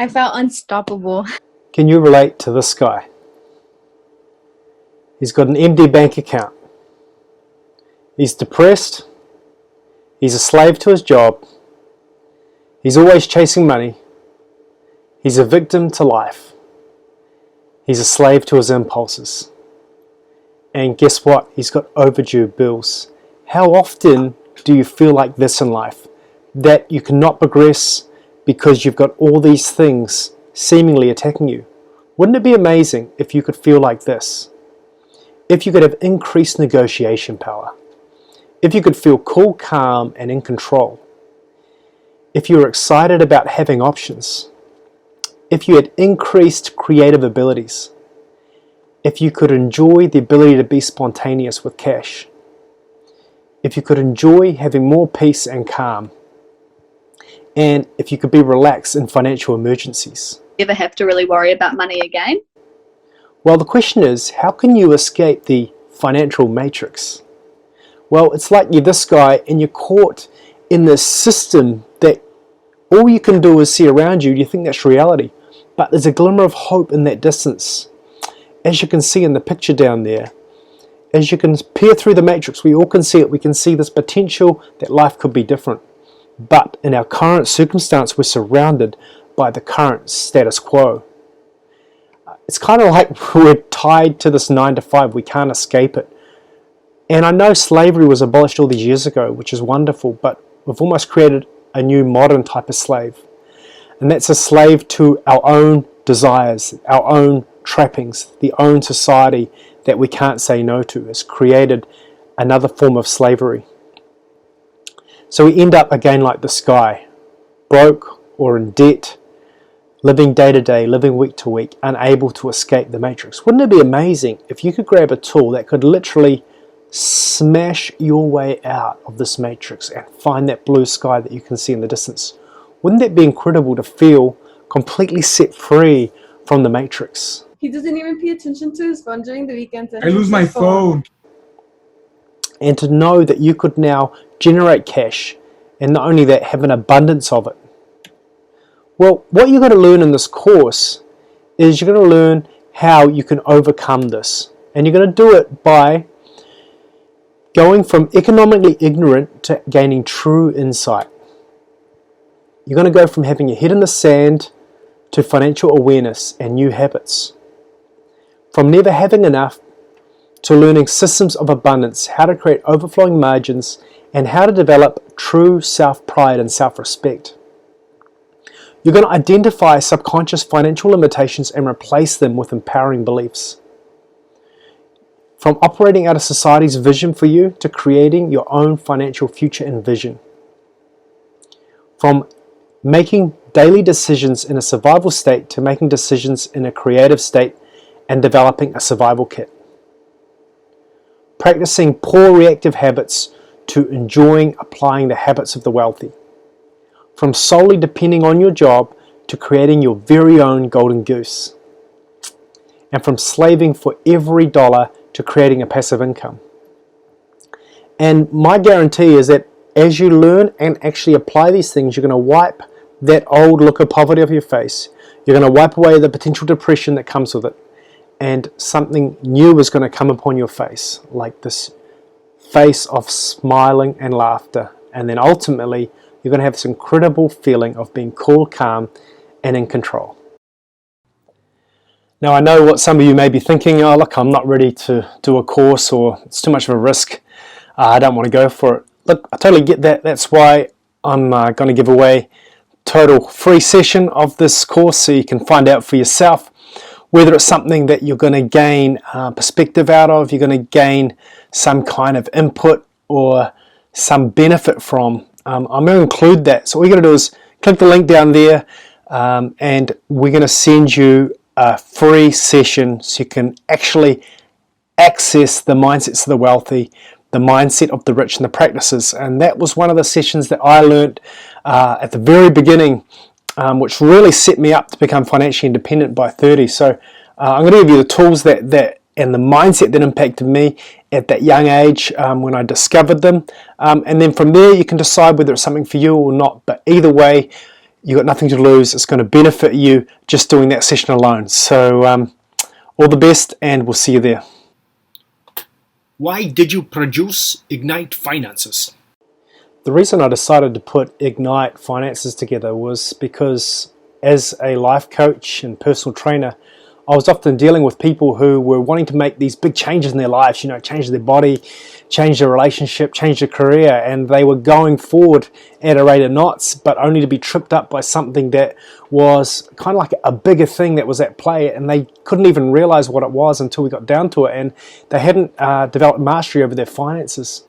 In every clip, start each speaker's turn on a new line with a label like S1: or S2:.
S1: I felt unstoppable.
S2: Can you relate to this guy? He's got an empty bank account. He's depressed. He's a slave to his job. He's always chasing money. He's a victim to life. He's a slave to his impulses. And guess what? He's got overdue bills. How often do you feel like this in life? That you cannot progress because you've got all these things seemingly attacking you. Wouldn't it be amazing if you could feel like this? If you could have increased negotiation power. If you could feel cool, calm, and in control. If you were excited about having options. If you had increased creative abilities. If you could enjoy the ability to be spontaneous with cash. If you could enjoy having more peace and calm. And if you could be relaxed in financial emergencies.
S3: Ever have to really worry about money again?
S2: Well, the question is, how can you escape the financial matrix? Well, it's like you're this guy and you're caught in this system that all you can do is see around you. You think that's reality. But there's a glimmer of hope in that distance. As you can see in the picture down there, as you can peer through the matrix, we all can see it. We can see this potential that life could be different. But in our current circumstance, we're surrounded by the current status quo. It's kind of like we're tied to this 9 to 5. We can't escape it. And I know slavery was abolished all these years ago, which is wonderful, but we've almost created a new modern type of slave. And that's a slave to our own desires, our own trappings, the own society that we can't say no to. It's created another form of slavery. So we end up again like this guy, broke or in debt, living day to day, living week to week, unable to escape the matrix. Wouldn't it be amazing if you could grab a tool that could literally smash your way out of this matrix and find that blue sky that you can see in the distance? Wouldn't that be incredible to feel completely set free from the matrix?
S4: He doesn't even pay attention to his phone during the weekends.
S5: I lose my phone.
S2: And to know that you could now generate cash, and not only that, have an abundance of it. Well, what you're going to learn in this course is you're going to learn how you can overcome this. And you're going to do it by going from economically ignorant to gaining true insight. You're going to go from having your head in the sand to financial awareness and new habits. From never having enough to learning systems of abundance, how to create overflowing margins, and how to develop true self-pride and self-respect. You're going to identify subconscious financial limitations and replace them with empowering beliefs. From operating out of society's vision for you to creating your own financial future and vision. From making daily decisions in a survival state to making decisions in a creative state and developing a survival kit. Practicing poor reactive habits to enjoying applying the habits of the wealthy. From solely depending on your job to creating your very own golden goose. And from slaving for every dollar to creating a passive income. And my guarantee is that as you learn and actually apply these things, you're going to wipe that old look of poverty off your face. You're going to wipe away the potential depression that comes with it. And something new is going to come upon your face, like this face of smiling and laughter. And then ultimately, you're going to have this incredible feeling of being cool, calm, and in control. Now, I know what some of you may be thinking, oh, look, I'm not ready to do a course, or it's too much of a risk. I don't want to go for it. Look, I totally get that. That's why I'm going to give away total free session of this course so you can find out for yourself whether it's something that you're going to gain perspective out of, you're going to gain some kind of input or some benefit from. I'm going to include that. So all you're going to do is click the link down there and we're going to send you a free session so you can actually access the mindsets of the wealthy, the mindset of the rich, and the practices. And that was one of the sessions that I learned at the very beginning, which really set me up to become financially independent by 30. So I'm going to give you the tools that and the mindset that impacted me at that young age when I discovered them. And then from there you can decide whether it's something for you or not. But either way, You've got nothing to lose. It's going to benefit you just doing that session alone. So all the best, and we'll see you there.
S1: Why did you produce Ignite Finances?
S2: The reason I decided to put Ignite Finances together was because as a life coach and personal trainer, I was often dealing with people who were wanting to make these big changes in their lives, change their body, change their relationship, change their career, and they were going forward at a rate of knots, but only to be tripped up by something that was kind of like a bigger thing that was at play, and they couldn't even realize what it was until we got down to it, and they hadn't developed mastery over their finances.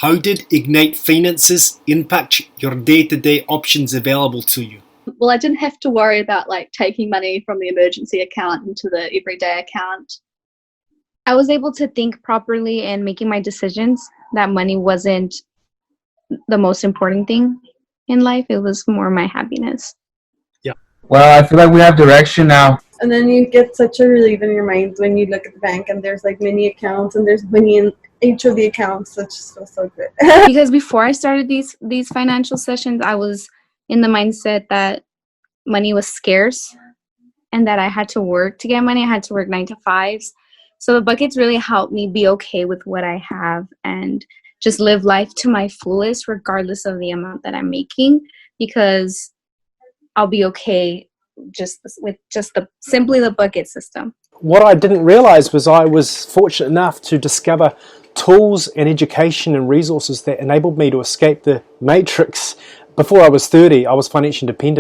S1: How did Ignite Finances impact your day-to-day options available to you?
S3: Well, I didn't have to worry about like taking money from the emergency account into the everyday account.
S5: I was able to think properly and making my decisions. That money wasn't the most important thing in life. It was more my happiness.
S6: Well, I feel like we have direction now.
S4: And then you get such a relief in your mind when you look at the bank and there's like many accounts and there's money in each of the accounts. It just feels so good.
S5: Because before I started these financial sessions, I was in the mindset that money was scarce and that I had to work to get money. I had to work 9 to 5s. So the buckets really helped me be okay with what I have and just live life to my fullest regardless of the amount that I'm making, because I'll be okay with simply the bucket system.
S2: What I didn't realize was I was fortunate enough to discover tools and education and resources that enabled me to escape the matrix. Before I was 30, I was financially independent.